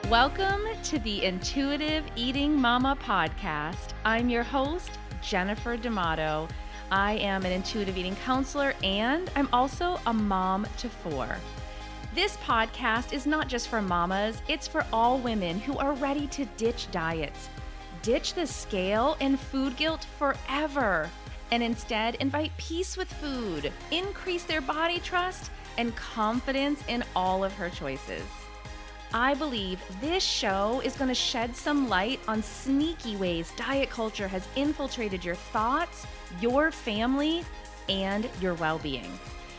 Welcome to the Intuitive Eating Mama podcast. I'm your host, Jennifer D'Amato. I am an intuitive eating counselor and I'm also a mom to 4. This podcast is not just for mamas, it's for all women who are ready to ditch diets, ditch the scale and food guilt forever, and instead invite peace with food, increase their body trust, and confidence in all of her choices. I believe this show is going to shed some light on sneaky ways diet culture has infiltrated your thoughts, your family, and your well-being.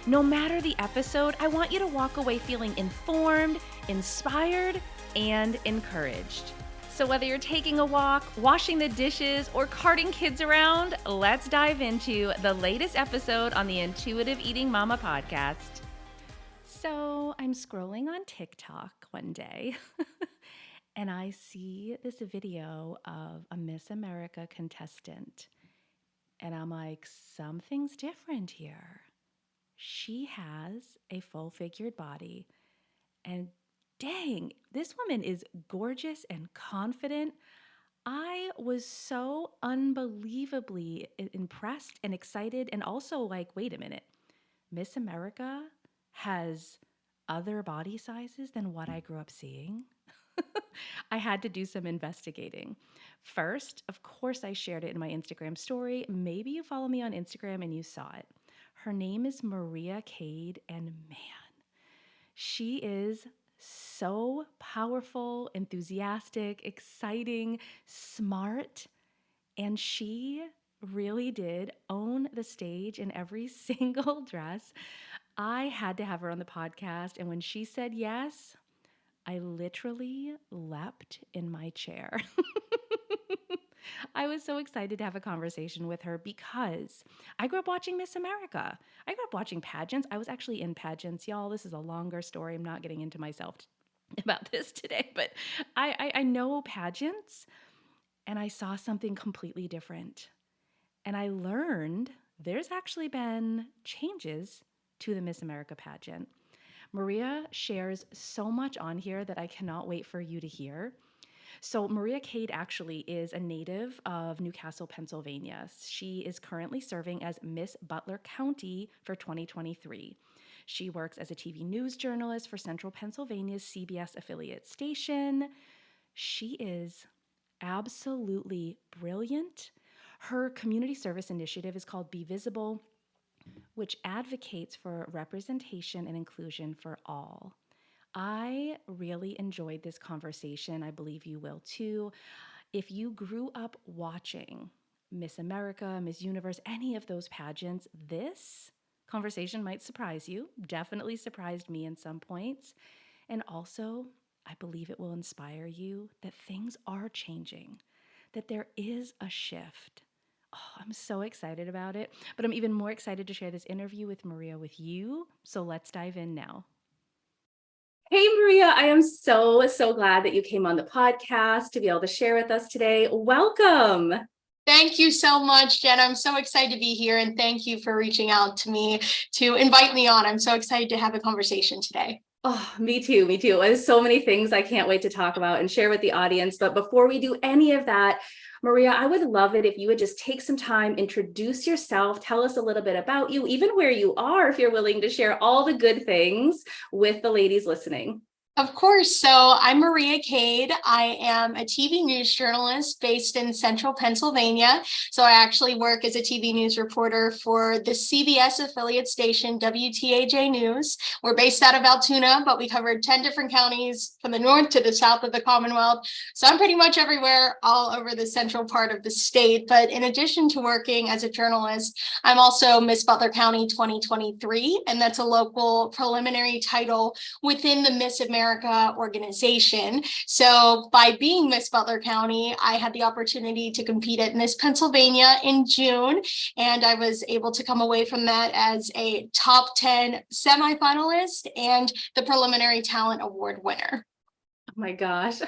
No matter the episode, I want you to walk away feeling informed, inspired, and encouraged. So whether you're taking a walk, washing the dishes, or carting kids around, let's dive into the latest episode on the Intuitive Eating Mama podcast. So I'm scrolling on TikTok one day and I see this video of a Miss America contestant. And I'm like, something's different here. She has a full-figured body. And dang, this woman is gorgeous and confident. I was so unbelievably impressed and excited and also like, wait a minute, Miss America has other body sizes than what I grew up seeing. I had to do some investigating. First, of course, I shared it in my Instagram story. Maybe you follow me on Instagram and you saw it. Her name is Maria Cade, and man, she is so powerful, enthusiastic, exciting, smart, and she really did own the stage in every single dress. I had to have her on the podcast, and when she said yes, I literally leapt in my chair. I was so excited to have a conversation with her because I grew up watching Miss America. I grew up watching pageants. I was actually in pageants, y'all. This is a longer story. I'm not getting into myself about this today, but I know pageants, and I saw something completely different. And I learned there's actually been changes to the Miss America pageant. Maria shares so much on here that I cannot wait for you to hear. So Maria Cade actually is a native of Newcastle, Pennsylvania. She is currently serving as Miss Butler County for 2023. She works as a TV news journalist for Central Pennsylvania's CBS affiliate station. She is absolutely brilliant. Her community service initiative is called V.I.S.I.B.L.E, which advocates for representation and inclusion for all. I really enjoyed this conversation. I believe you will too. If you grew up watching Miss America, Miss Universe, any of those pageants, this conversation might surprise you. Definitely surprised me in some points. And also, I believe it will inspire you that things are changing, that there is a shift. Oh, I'm so excited about it, but I'm even more excited to share this interview with Maria with you. So let's dive in now. Hey, Maria, I am so glad that you came on the podcast to be able to share with us today. Welcome. Thank you so much, Jen. I'm so excited to be here, and thank you for reaching out to me to invite me on. I'm so excited to have a conversation today. Oh, me too. There's so many things I can't wait to talk about and share with the audience. But before we do any of that, Maria, I would love it if you would just take some time, introduce yourself, tell us a little bit about you, even where you are, if you're willing to share all the good things with the ladies listening. Of course. So I'm Maria Cade. I am a TV news journalist based in Central Pennsylvania. So I actually work as a TV news reporter for the CBS affiliate station, WTAJ News. We're based out of Altoona, but we covered 10 different counties from the north to the south of the Commonwealth. So I'm pretty much everywhere, all over the central part of the state. But in addition to working as a journalist, I'm also Miss Butler County 2023, and that's a local preliminary title within the Miss America organization. So by being Miss Butler County, I had the opportunity to compete at Miss Pennsylvania in June, and I was able to come away from that as a top 10 semifinalist and the preliminary talent award winner. Oh my gosh.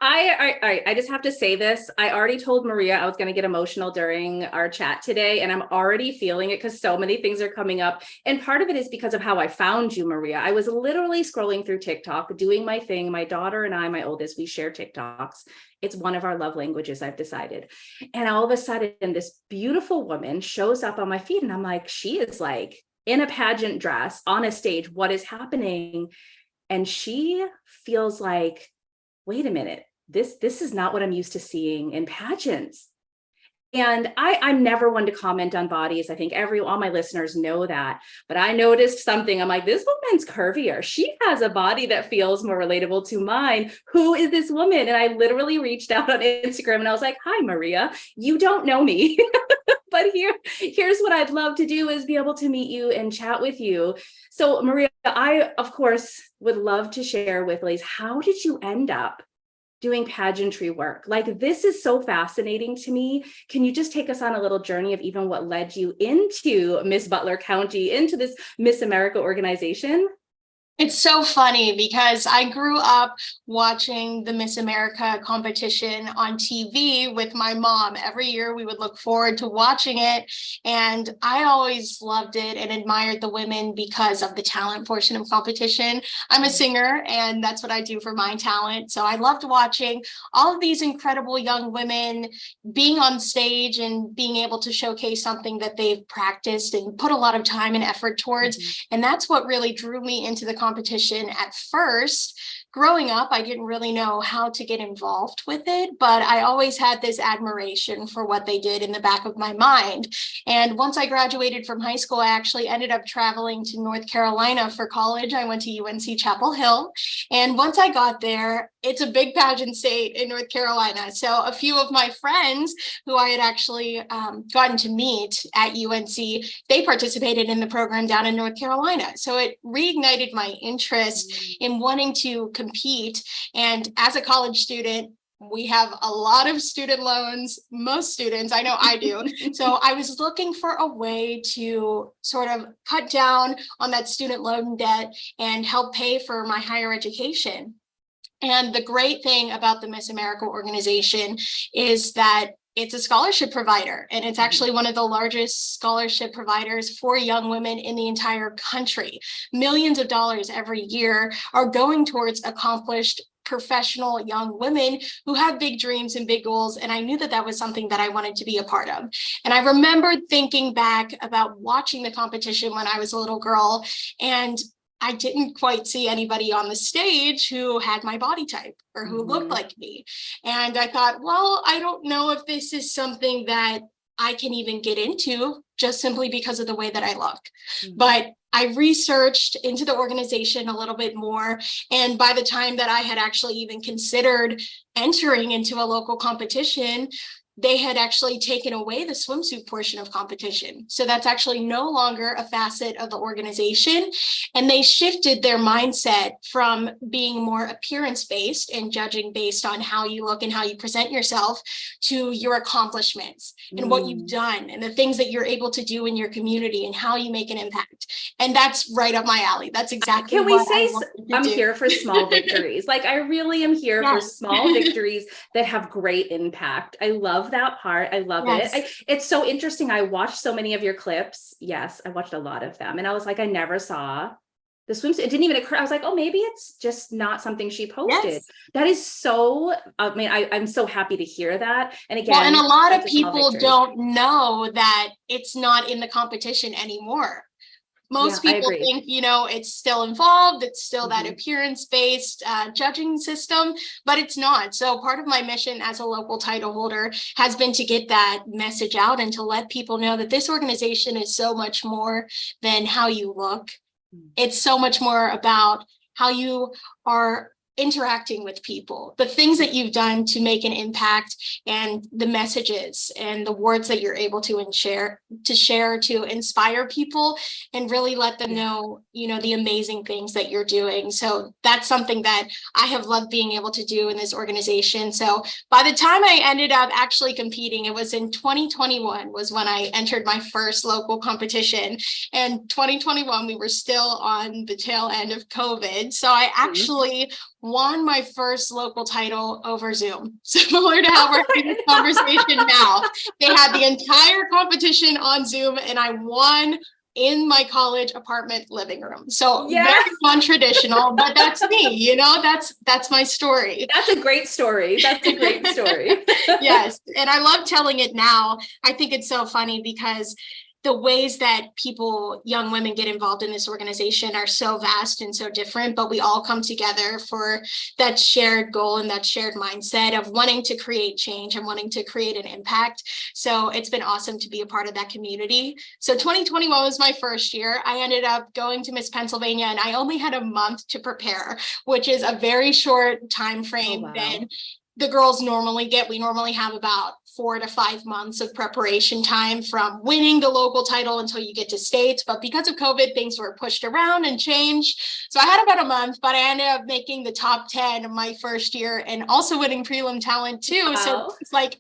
I just have to say this. I already told Maria I was going to get emotional during our chat today, and I'm already feeling it because so many things are coming up. And part of it is because of how I found you, Maria. I was literally scrolling through TikTok, doing my thing. My daughter and I, my oldest, we share TikToks. It's one of our love languages, I've decided. And all of a sudden, this beautiful woman shows up on my feed, and I'm like, she is like in a pageant dress on a stage. What is happening? And she feels like, wait a minute, this is not what I'm used to seeing in pageants. And I'm never one to comment on bodies. I think all my listeners know that. But I noticed something. I'm like, this woman's curvier. She has a body that feels more relatable to mine. Who is this woman? And I literally reached out on Instagram and I was like, hi, Maria. You don't know me. But here's what I'd love to do is be able to meet you and chat with you. So Maria, I, of course, would love to share with ladies, how did you end up doing pageantry work? Like, this is so fascinating to me. Can you just take us on a little journey of even what led you into Miss Butler County, into this Miss America organization? It's so funny because I grew up watching the Miss America competition on TV with my mom. Every year we would look forward to watching it. And I always loved it and admired the women because of the talent portion of competition. I'm a singer and that's what I do for my talent. So I loved watching all of these incredible young women being on stage and being able to showcase something that they've practiced and put a lot of time and effort towards. And that's what really drew me into the competition at first. Growing up, I didn't really know how to get involved with it, but I always had this admiration for what they did in the back of my mind. And once I graduated from high school, I actually ended up traveling to North Carolina for college. I went to UNC Chapel Hill. And once I got there, it's a big pageant state in North Carolina. So a few of my friends who I had actually gotten to meet at UNC, they participated in the program down in North Carolina. So it reignited my interest in wanting to compete. And as a college student, we have a lot of student loans, most students, I know I do. So I was looking for a way to sort of cut down on that student loan debt and help pay for my higher education. And the great thing about the Miss America organization is that it's a scholarship provider, and it's actually one of the largest scholarship providers for young women in the entire country. Millions of dollars every year are going towards accomplished professional young women who have big dreams and big goals. And I knew that that was something that I wanted to be a part of. And I remembered thinking back about watching the competition when I was a little girl, and I didn't quite see anybody on the stage who had my body type or who looked like me. And I thought, well, I don't know if this is something that I can even get into just simply because of the way that I look. But I researched into the organization a little bit more. And by the time that I had actually even considered entering into a local competition, they had actually taken away the swimsuit portion of competition. So that's actually no longer a facet of the organization. And they shifted their mindset from being more appearance-based and judging based on how you look and how you present yourself to your accomplishments and what you've done and the things that you're able to do in your community and how you make an impact. And that's right up my alley. That's exactly what I wanted to I'm do. here for small victories. Like, I really am here for small victories that have great impact. I love that part. I love it. It's so interesting. I watched so many of your clips. Yes, I watched a lot of them. And I was like, I never saw the swimsuit. It didn't even occur. I was like, oh, maybe it's just not something she posted. That is so, I mean, I'm so happy to hear that. And again, well, and a lot of people don't know that it's not in the competition anymore. Most people think, you know, it's still involved. It's still that appearance-based judging system, but it's not. So part of my mission as a local title holder has been to get that message out and to let people know that this organization is so much more than how you look. It's so much more about how you are interacting with people, the things that you've done to make an impact, and the messages and the words that you're able to share to inspire people and really let them know, you know, the amazing things that you're doing. So that's something that I have loved being able to do in this organization. So by the time I ended up actually competing, it was in 2021 was when I entered my first local competition. And 2021, we were still on the tail end of COVID. So I actually won my first local title over Zoom, similar to how we're having this conversation now. They had the entire competition on Zoom and I won in my college apartment living room. So Yes. very non-traditional, but that's me, you know, that's my story. That's a great story. That's a great story. Yes. And I love telling it now. I think it's so funny because the ways that people, young women, get involved in this organization are so vast and so different, but we all come together for that shared goal and that shared mindset of wanting to create change and wanting to create an impact. So it's been awesome to be a part of that community. So 2021 was my first year. I ended up going to Miss Pennsylvania and I only had a month to prepare, which is a very short time frame than the girls normally get. We normally have about 4 to 5 months of preparation time from winning the local title until you get to states. But because of COVID, things were pushed around and changed. So I had about a month, but I ended up making the top 10 my first year and also winning prelim talent too. Wow. So it's like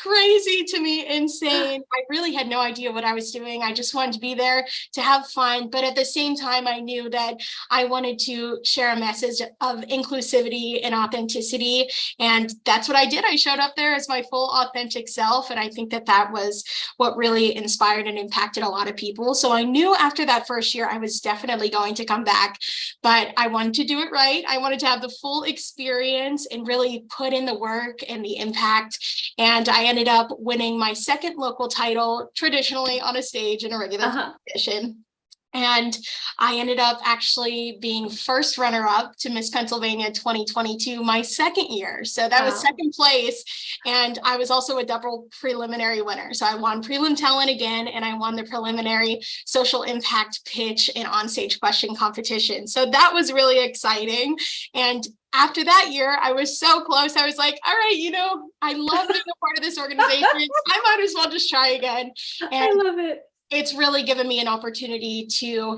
crazy to me, insane. I really had no idea what I was doing. I just wanted to be there to have fun. But at the same time, I knew that I wanted to share a message of inclusivity and authenticity. And that's what I did. I showed up there as my full authentic self. And I think that that was what really inspired and impacted a lot of people. So I knew after that first year, I was definitely going to come back, but I wanted to do it right. I wanted to have the full experience and really put in the work and the impact. And I ended up winning my second local title traditionally on a stage in a regular competition. And I ended up actually being first runner-up to Miss Pennsylvania 2022, my second year. So that was second place. And I was also a double preliminary winner. So I won prelim talent again, and I won the preliminary social impact pitch and onstage question competition. So that was really exciting. And after that year, I was so close. I was like, all right, you know, I love being a part of this organization. I might as well just try again. And I love it. It's really given me an opportunity to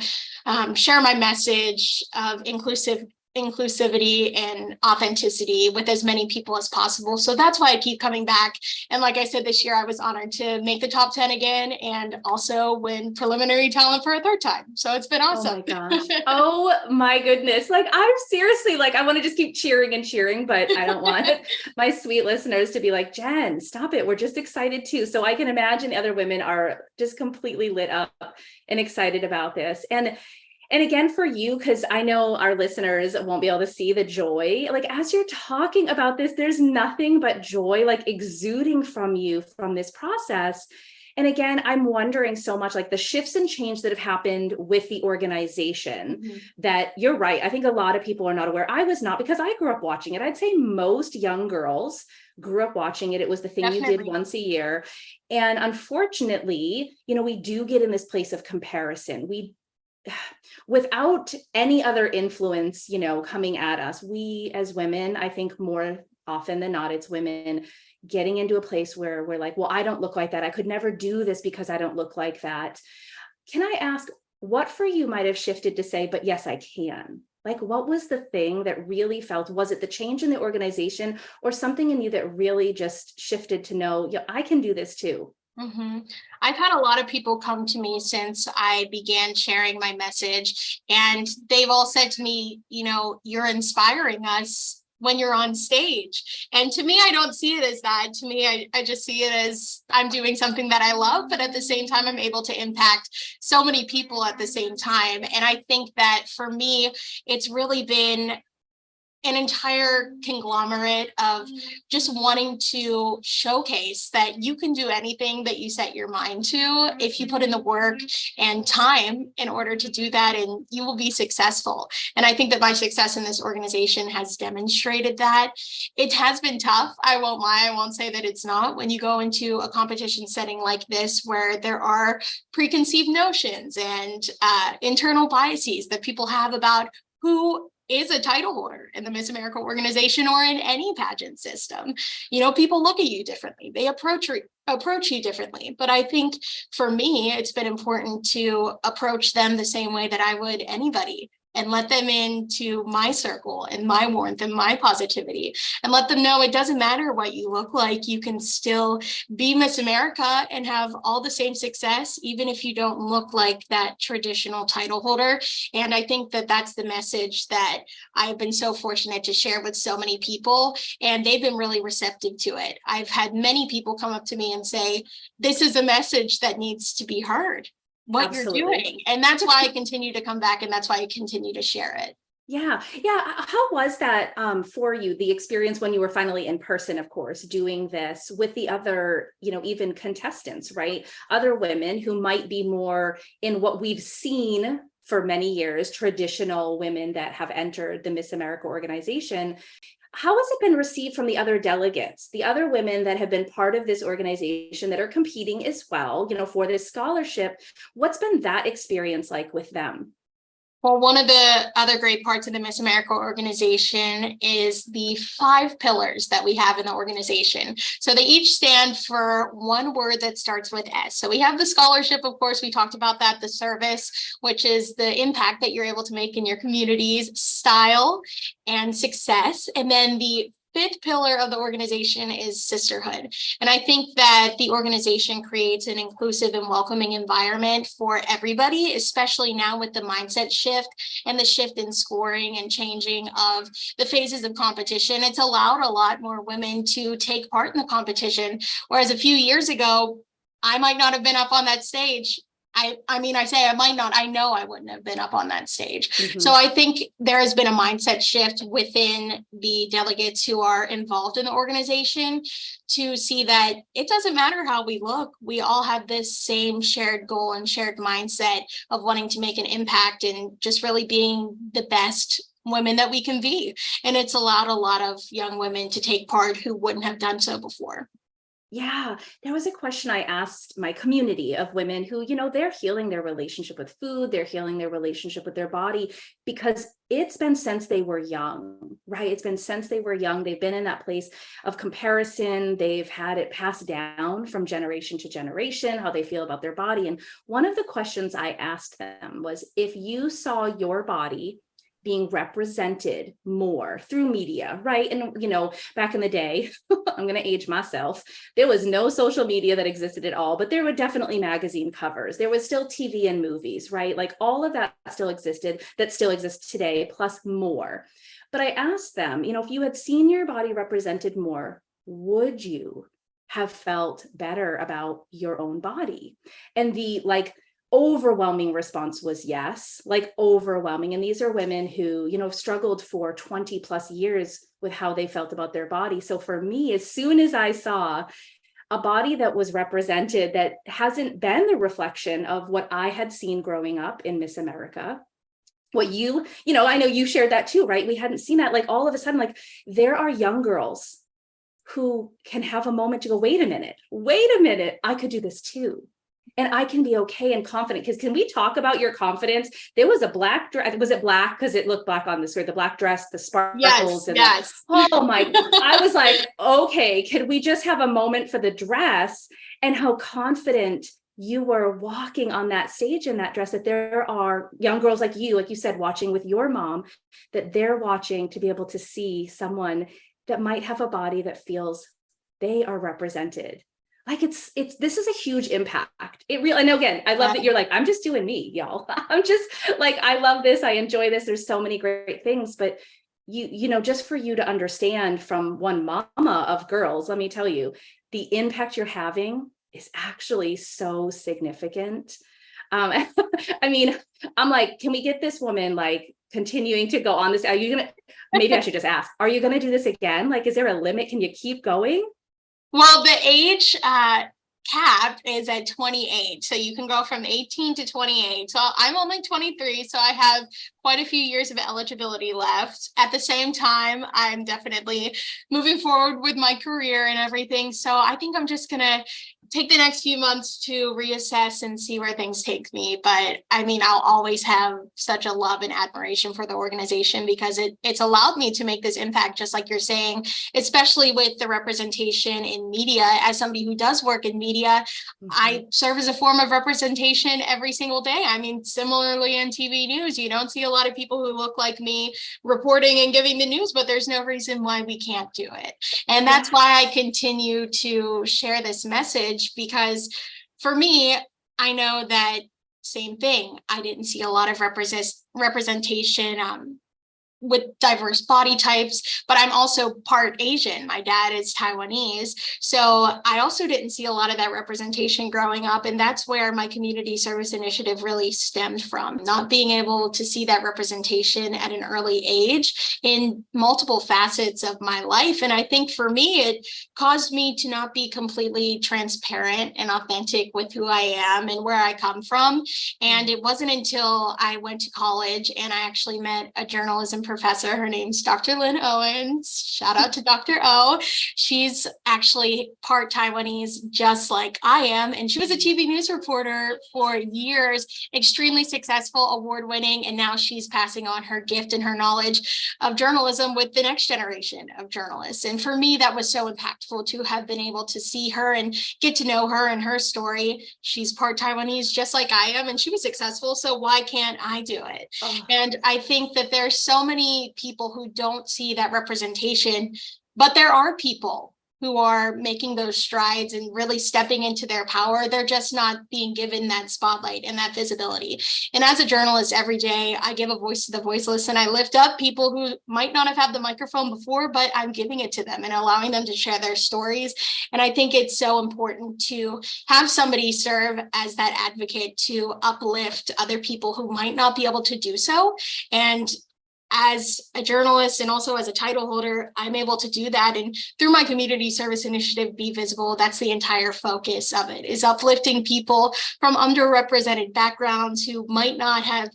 share my message of inclusivity and authenticity with as many people as possible. So that's why I keep coming back. And like I said, this year I was honored to make the top 10 again and also win preliminary talent for a third time. So it's been awesome. Oh my gosh. Oh my goodness. Like, I'm seriously like, I want to just keep cheering and cheering, but I don't want my sweet listeners to be like, Jen, stop it. We're just excited too. So I can imagine other women are just completely lit up and excited about this. And again, for you, because I know our listeners won't be able to see the joy, like as you're talking about this, there's nothing but joy, like exuding from you from this process. And again, I'm wondering so much like the shifts and change that have happened with the organization that you're right. I think a lot of people are not aware. I was not, because I grew up watching it. I'd say most young girls grew up watching it. It was the thing you did once a year. And unfortunately, you know, we do get in this place of comparison. Without any other influence, you know, coming at us, we as women, I think more often than not, it's women getting into a place where we're like, well, I don't look like that. I could never do this because I don't look like that. Can I ask what for you might have shifted to say, but yes, I can? Like, what was the thing that really felt, was it the change in the organization or something in you that really just shifted to know, yeah, I can do this too? I've had a lot of people come to me since I began sharing my message, and they've all said to me, you know, you're inspiring us when you're on stage. And to me, I don't see it as that. To me, I just see it as I'm doing something that I love, but at the same time, I'm able to impact so many people at the same time. And I think that for me, it's really been an entire conglomerate of just wanting to showcase that you can do anything that you set your mind to if you put in the work and time in order to do that, and you will be successful. And I think that my success in this organization has demonstrated that. It has been tough. I won't lie. I won't say that it's not. When you go into a competition setting like this, where there are preconceived notions and internal biases that people have about who is a title holder in the Miss America organization or in any pageant system. You know, people look at you differently. They approach you differently. But I think for me, it's been important to approach them the same way that I would anybody and let them into my circle and my warmth and my positivity, and let them know it doesn't matter what you look like. You can still be Miss America and have all the same success, even if you don't look like that traditional title holder. And I think that that's the message that I've been so fortunate to share with so many people, and they've been really receptive to it. I've had many people come up to me and say, this is a message that needs to be heard, what Absolutely. you're doing. And that's why I continue to come back, and that's why I continue to share it. Yeah. How was that for you, the experience when you were finally in person, of course, doing this with the other, even contestants, right? Other women who might be more in what we've seen for many years, traditional women that have entered the Miss America organization. How has it been received from the other delegates, the other women that have been part of this organization that are competing as well, for this scholarship? What's been that experience like with them? Well, one of the other great parts of the Miss America organization is the 5 pillars that we have in the organization. So they each stand for one word that starts with S. So we have the scholarship, of course, we talked about that, the service, which is the impact that you're able to make in your communities, style, and success. And then the 5th pillar of the organization is sisterhood. And I think that the organization creates an inclusive and welcoming environment for everybody, especially now with the mindset shift and the shift in scoring and changing of the phases of competition. It's allowed a lot more women to take part in the competition. Whereas a few years ago, I might not have been up on that stage. I might not, I know I wouldn't have been up on that stage. Mm-hmm. So I think there has been a mindset shift within the delegates who are involved in the organization to see that it doesn't matter how we look. We all have this same shared goal and shared mindset of wanting to make an impact and just really being the best women that we can be. And it's allowed a lot of young women to take part who wouldn't have done so before. Yeah, there was a question I asked my community of women who, they're healing their relationship with food, they're healing their relationship with their body, because it's been since they were young, right? It's been since they were young. They've been in that place of comparison. They've had it passed down from generation to generation, how they feel about their body. And one of the questions I asked them was, if you saw your body being represented more through media, right? And, back in the day, I'm going to age myself, there was no social media that existed at all, but there were definitely magazine covers. There was still TV and movies, right? Like all of that still existed, that still exists today, plus more. But I asked them, if you had seen your body represented more, would you have felt better about your own body? And the overwhelming response was yes, overwhelming. And these are women who, struggled for 20 plus years with how they felt about their body. So for me, as soon as I saw a body that was represented, that hasn't been the reflection of what I had seen growing up in Miss America, what I know you shared that too, right? We hadn't seen that, all of a sudden, there are young girls who can have a moment to go, wait a minute, I could do this too. And I can be okay and confident. Because can we talk about your confidence? There was a black dress. Was it black? Because it looked black on the skirt, the black dress, the sparkles. Yes. Oh my, I was like, okay, could we just have a moment for the dress and how confident you were walking on that stage in that dress, that there are young girls like you said, watching with your mom, that they're watching to be able to see someone that might have a body that feels they are represented. This is a huge impact. It really, and again, I love that you're I'm just doing me, y'all. I'm just I love this. I enjoy this. There's so many great things, but just for you to understand from one mama of girls, let me tell you, the impact you're having is actually so significant. I mean, I'm can we get this woman continuing to go on this? Are you maybe I should just ask, are you going to do this again? Is there a limit? Can you keep going? Well, the age cap is at 28. So you can go from 18 to 28. So I'm only 23. So I have quite a few years of eligibility left. At the same time, I'm definitely moving forward with my career and everything. So I think I'm just going to take the next few months to reassess and see where things take me. But I mean, I'll always have such a love and admiration for the organization because it's allowed me to make this impact, just like you're saying, especially with the representation in media. As somebody who does work in media, I serve as a form of representation every single day. I mean, similarly in TV news, you don't see a lot of people who look like me reporting and giving the news, but there's no reason why we can't do it. And that's why I continue to share this message, because for me, I know that same thing. I didn't see a lot of representation with diverse body types, but I'm also part Asian. My dad is Taiwanese. So I also didn't see a lot of that representation growing up. And that's where my community service initiative really stemmed from, not being able to see that representation at an early age in multiple facets of my life. And I think for me, it caused me to not be completely transparent and authentic with who I am and where I come from. And it wasn't until I went to college and I actually met a journalism professor. Her name's Dr. Lynn Owens. Shout out to Dr. O. She's actually part Taiwanese, just like I am. And she was a TV news reporter for years, extremely successful, award-winning. And now she's passing on her gift and her knowledge of journalism with the next generation of journalists. And for me, that was so impactful to have been able to see her and get to know her and her story. She's part Taiwanese, just like I am, and she was successful. So why can't I do it? And I think that there's so many people who don't see that representation, but there are people who are making those strides and really stepping into their power. They're just not being given that spotlight and that visibility. And as a journalist, every day I give a voice to the voiceless, and I lift up people who might not have had the microphone before, but I'm giving it to them and allowing them to share their stories. And I think it's so important to have somebody serve as that advocate to uplift other people who might not be able to do so. And as a journalist and also as a title holder, I'm able to do that. And through my community service initiative, Be Visible, that's the entire focus of it, is uplifting people from underrepresented backgrounds who might not have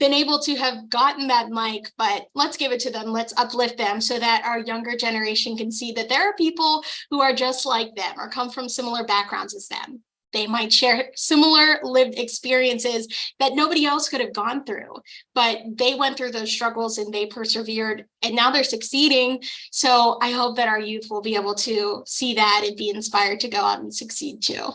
been able to have gotten that mic, but let's give it to them. Let's uplift them so that our younger generation can see that there are people who are just like them or come from similar backgrounds as them. They might share similar lived experiences that nobody else could have gone through, but they went through those struggles and they persevered, and now they're succeeding. So I hope that our youth will be able to see that and be inspired to go out and succeed too.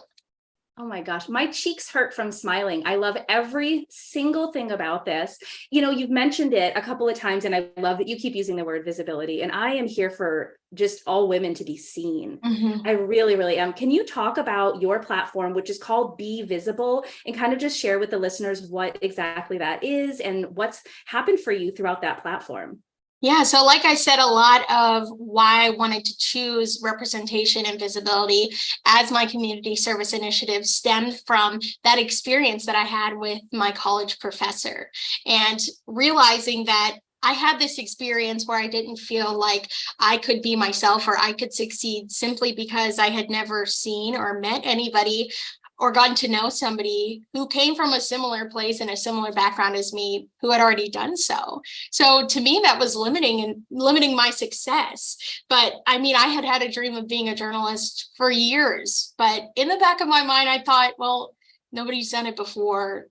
Oh my gosh, my cheeks hurt from smiling. I love every single thing about this. You know, you've mentioned it a couple of times, and I love that you keep using the word visibility. And I am here for just all women to be seen. I really, really am. Can you talk about your platform, which is called Be Visible, and kind of just share with the listeners what exactly that is and what's happened for you throughout that platform? Yeah, so like I said, a lot of why I wanted to choose representation and visibility as my community service initiative stemmed from that experience that I had with my college professor, and realizing that I had this experience where I didn't feel like I could be myself or I could succeed simply because I had never seen or met anybody or gotten to know somebody who came from a similar place and a similar background as me, who had already done so. So to me, that was limiting my success. But I mean, I had a dream of being a journalist for years, but in the back of my mind, I thought, well, nobody's done it before.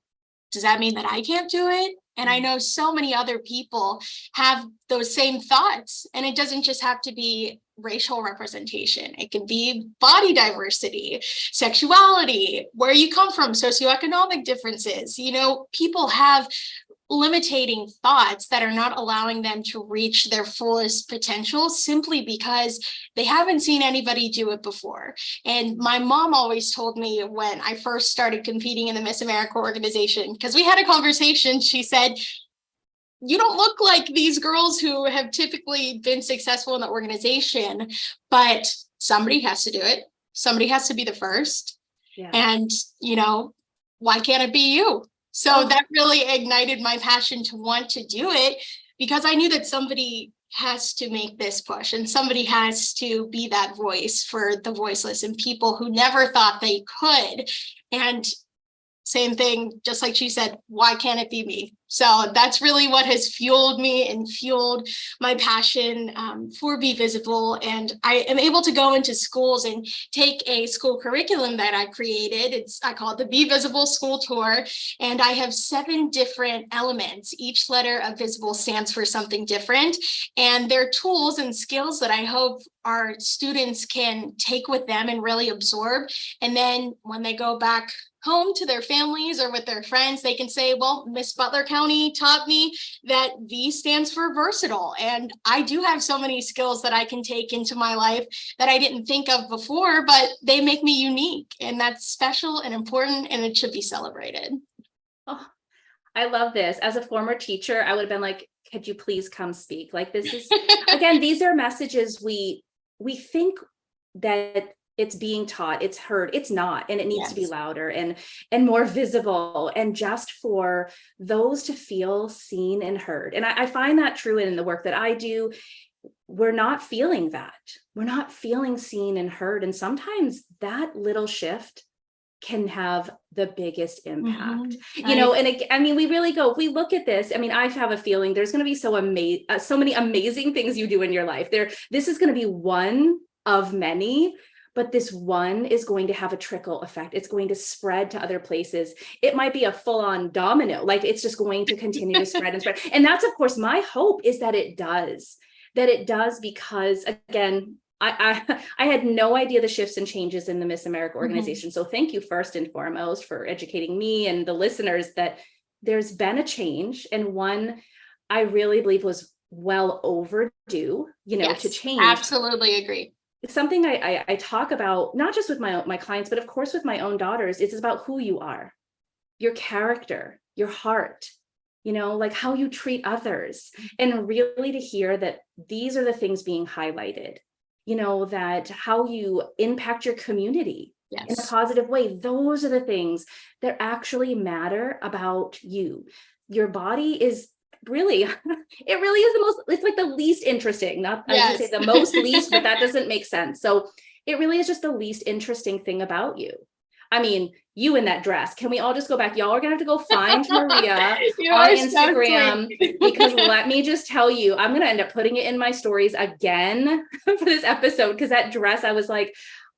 Does that mean that I can't do it? And I know so many other people have those same thoughts, and it doesn't just have to be racial representation. It can be body diversity, sexuality, where you come from, socioeconomic differences. You know, people have limiting thoughts that are not allowing them to reach their fullest potential simply because they haven't seen anybody do it before. And my mom always told me when I first started competing in the Miss America organization, because we had a conversation, she said, you don't look like these girls who have typically been successful in the organization, but somebody has to do it. Somebody has to be the first. Yeah. And, you know, why can't it be you? So that really ignited my passion to want to do it, because I knew that somebody has to make this push and somebody has to be that voice for the voiceless and people who never thought they could. And same thing, just like she said, why can't it be me? So that's really what has fueled me and fueled my passion for Be Visible. And I am able to go into schools and take a school curriculum that I created. I call it the Be Visible School Tour. And I have 7 different elements. Each letter of visible stands for something different. And they're tools and skills that I hope our students can take with them and really absorb. And then when they go back home to their families or with their friends, they can say, well, Miss Butler County taught me that V stands for versatile. And I do have so many skills that I can take into my life that I didn't think of before, but they make me unique. And that's special and important, and it should be celebrated. Oh, I love this. As a former teacher, I would have been like, could you please come speak? Like, this is, again, these are messages we think that it's being taught, it's heard, it's not, and it needs to be louder and more visible, and just for those to feel seen and heard. And I find that true in the work that I do. We're not feeling that. We're not feeling seen and heard. And sometimes that little shift can have the biggest impact, you know. And I mean, we really go, if we look at this, I mean, I have a feeling there's going to be so many amazing things you do in your life. This is going to be one of many, but this one is going to have a trickle effect. It's going to spread to other places. It might be a full-on domino, like it's just going to continue to spread and spread. And that's, of course, my hope is that it does, because again, I had no idea the shifts and changes in the Miss America organization. So thank you first and foremost for educating me and the listeners that there's been a change, and one I really believe was well overdue, you know, to change. Absolutely agree. Something I talk about, not just with my clients, but of course with my own daughters, it's about who you are, your character, your heart, you know, like how you treat others, and really to hear that these are the things being highlighted, you know, that how you impact your community in a positive way. Those are the things that actually matter about you. Your body is really, it really is the most, it's like the least interesting, not I was gonna say the most least, but that doesn't make sense. So it really is just the least interesting thing about you. I mean, you in that dress, can we all just go back? Y'all are gonna have to go find Maria on Instagram, because let me just tell you, I'm gonna end up putting it in my stories again for this episode, because that dress, I was like,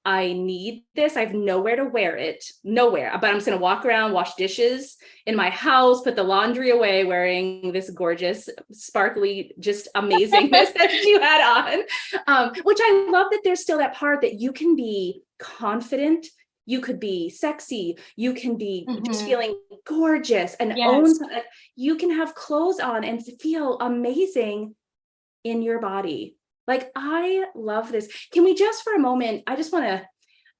I need this. I have nowhere to wear it, nowhere, but I'm just going to walk around, wash dishes in my house, put the laundry away, wearing this gorgeous, sparkly, just amazingness that you had on, which I love that there's still that part that you can be confident, you could be sexy, you can be just feeling gorgeous and own, you can have clothes on and feel amazing in your body. Like, I love this. Can we just for a moment, I just want to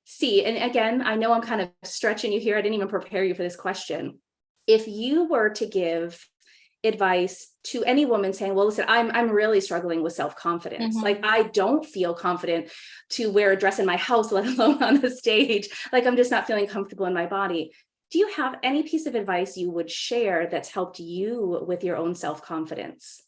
see, and again, I know I'm kind of stretching you here. I didn't even prepare you for this question. If you were to give advice to any woman saying, well, listen, I'm really struggling with self-confidence. Like, I don't feel confident to wear a dress in my house, let alone on the stage. Like, I'm just not feeling comfortable in my body. Do you have any piece of advice you would share that's helped you with your own self-confidence?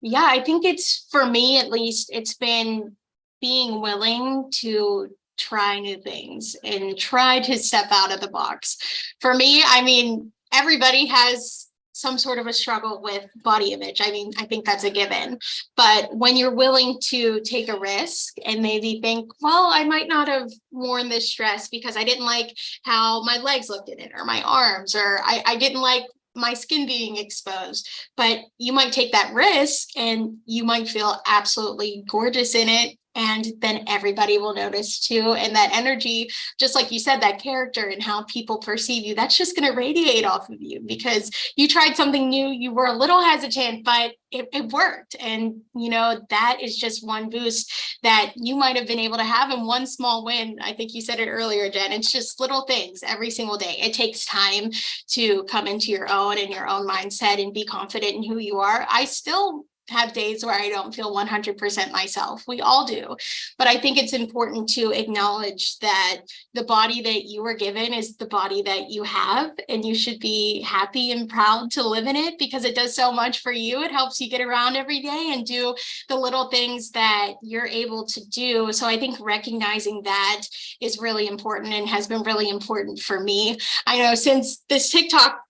Yeah, I think it's, for me at least, it's been being willing to try new things and try to step out of the box. For me, I mean, everybody has some sort of a struggle with body image. I mean, I think that's a given. But when you're willing to take a risk and maybe think, well, I might not have worn this dress because I didn't like how my legs looked in it, or my arms, or I didn't like my skin being exposed, but you might take that risk and you might feel absolutely gorgeous in it. And then everybody will notice too. And that energy, just like you said, that character and how people perceive you, that's just going to radiate off of you because you tried something new. You were a little hesitant, but it worked. And, you know, that is just one boost that you might have been able to have in one small win. I think you said it earlier, Jen. It's just little things every single day. It takes time to come into your own and your own mindset and be confident in who you are. I still have days where I don't feel 100% myself. We all do. But I think it's important to acknowledge that the body that you were given is the body that you have, and you should be happy and proud to live in it because it does so much for you. It helps you get around every day and do the little things that you're able to do. So I think recognizing that is really important and has been really important for me. I know since this TikTok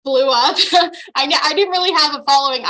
blew up. I didn't really have a following.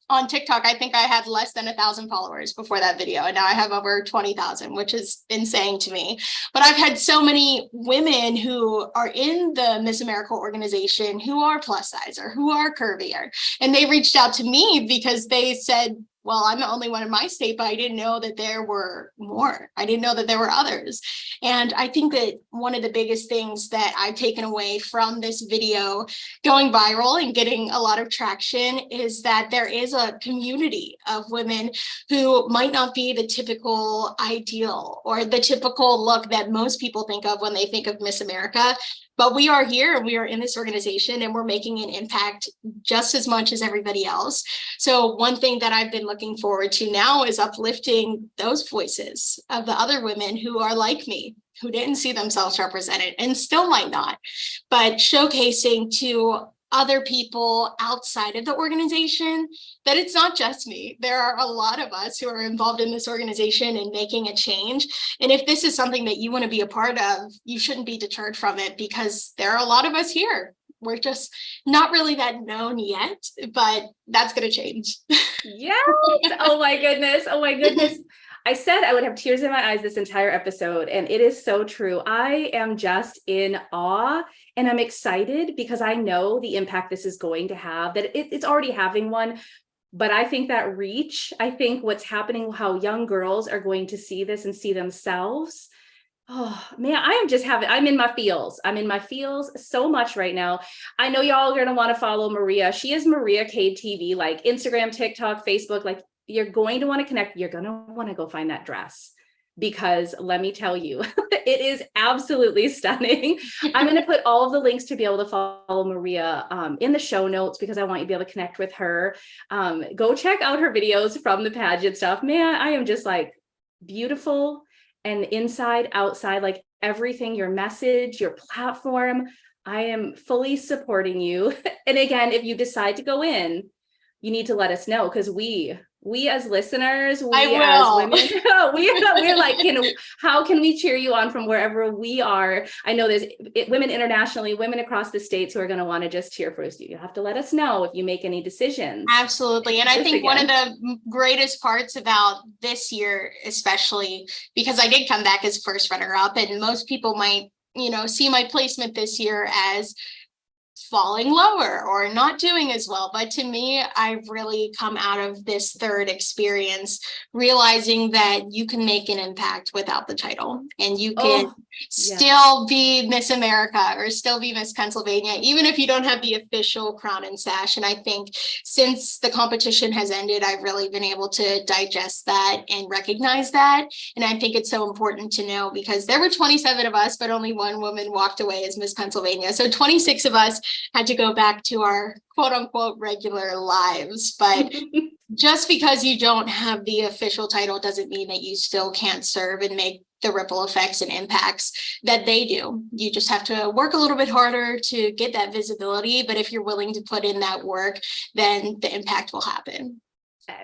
On TikTok, I think I had less than 1,000 followers before that video. And now I have over 20,000, which is insane to me. But I've had so many women who are in the Miss America organization who are plus size or who are curvier. And they reached out to me because they said, well, I'm the only one in my state, but I didn't know that there were more. I didn't know that there were others. And I think that one of the biggest things that I've taken away from this video going viral and getting a lot of traction is that there is a community of women who might not be the typical ideal or the typical look that most people think of when they think of Miss America. But we are here and we are in this organization and we're making an impact just as much as everybody else. So one thing that I've been looking forward to now is uplifting those voices of the other women who are like me, who didn't see themselves represented and still might not, but showcasing to other people outside of the organization that it's not just me. There are a lot of us who are involved in this organization and making a change. And if this is something that you want to be a part of, you shouldn't be deterred from it because there are a lot of us here. We're just not really that known yet, but that's going to change. Yes. Oh my goodness. Oh my goodness. I said I would have tears in my eyes this entire episode, and it is so true. I am just in awe and I'm excited because I know the impact this is going to have, that it's already having one. But I think that reach, I think what's happening, how young girls are going to see this and see themselves. Oh man, I'm in my feels. I'm in my feels so much right now. I know y'all are going to want to follow Maria. She is Maria Cade TV, like Instagram, TikTok, Facebook. Like, you're going to want to connect. You're going to want to go find that dress because let me tell you, it is absolutely stunning. I'm going to put all of the links to be able to follow Maria in the show notes because I want you to be able to connect with her. Go check out her videos from the pageant stuff. Man, I am just like beautiful. And inside, outside, like everything, your message, your platform, I am fully supporting you. And again, if you decide to go in, you need to let us know because we as listeners, we as women, we're like, how can we cheer you on from wherever we are? I know there's women internationally, women across the states who are going to want to just cheer for us. You have to let us know if you make any decisions. Absolutely. And I think one of the greatest parts about this year, especially because I did come back as first runner up, and most people might, see my placement this year as falling lower or not doing as well. But to me, I've really come out of this third experience realizing that you can make an impact without the title and you can still be Miss America or still be Miss Pennsylvania, even if you don't have the official crown and sash. And I think since the competition has ended, I've really been able to digest that and recognize that. And I think it's so important to know because there were 27 of us, but only one woman walked away as Miss Pennsylvania. So 26 of us had to go back to our quote unquote regular lives. But just because you don't have the official title doesn't mean that you still can't serve and make the ripple effects and impacts that they do. You just have to work a little bit harder to get that visibility. But if you're willing to put in that work, then the impact will happen.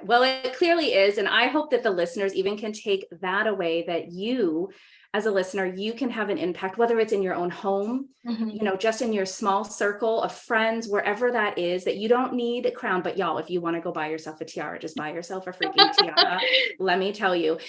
Well, it clearly is. And I hope that the listeners even can take that away, that you, as a listener, you can have an impact, whether it's in your own home, just in your small circle of friends, wherever that is, that you don't need a crown. But y'all, if you want to go buy yourself a tiara, just buy yourself a freaking tiara. Let me tell you.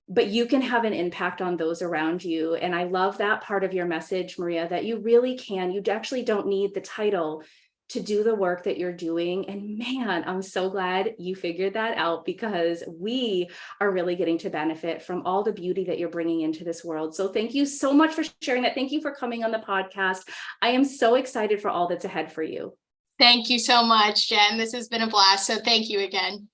But you can have an impact on those around you. And I love that part of your message, Maria, that you really can. You actually don't need the title to do the work that you're doing. And man, I'm so glad you figured that out because we are really getting to benefit from all the beauty that you're bringing into this world. So thank you so much for sharing that. Thank you for coming on the podcast. I am so excited for all that's ahead for you. Thank you so much, Jen. This has been a blast. So thank you again.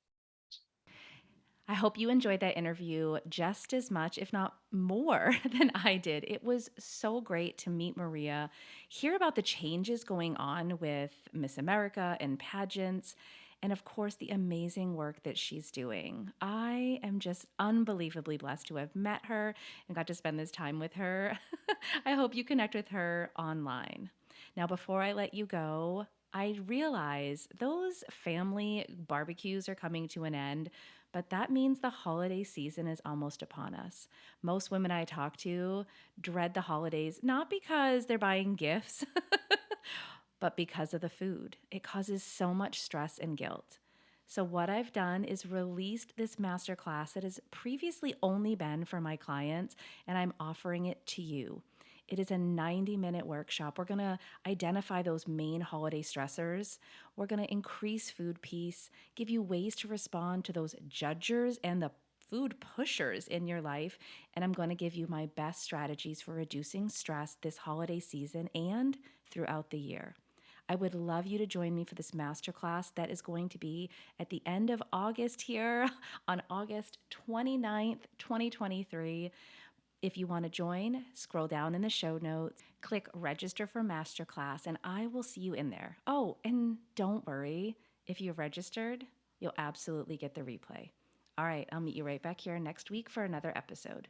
I hope you enjoyed that interview just as much, if not more, than I did. It was so great to meet Maria, hear about the changes going on with Miss America and pageants, and of course, the amazing work that she's doing. I am just unbelievably blessed to have met her and got to spend this time with her. I hope you connect with her online. Now, before I let you go, I realize those family barbecues are coming to an end, but that means the holiday season is almost upon us. Most women I talk to dread the holidays, not because they're buying gifts, but because of the food. It causes so much stress and guilt. So what I've done is released this masterclass that has previously only been for my clients, and I'm offering it to you. It is a 90-minute workshop. We're going to identify those main holiday stressors. We're going to increase food peace, give you ways to respond to those judgers and the food pushers in your life, and I'm going to give you my best strategies for reducing stress this holiday season and throughout the year. I would love you to join me for this masterclass that is going to be at the end of August here on August 29th, 2023. If you want to join, scroll down in the show notes, click register for masterclass, and I will see you in there. Oh, and don't worry, if you've registered, you'll absolutely get the replay. All right, I'll meet you right back here next week for another episode.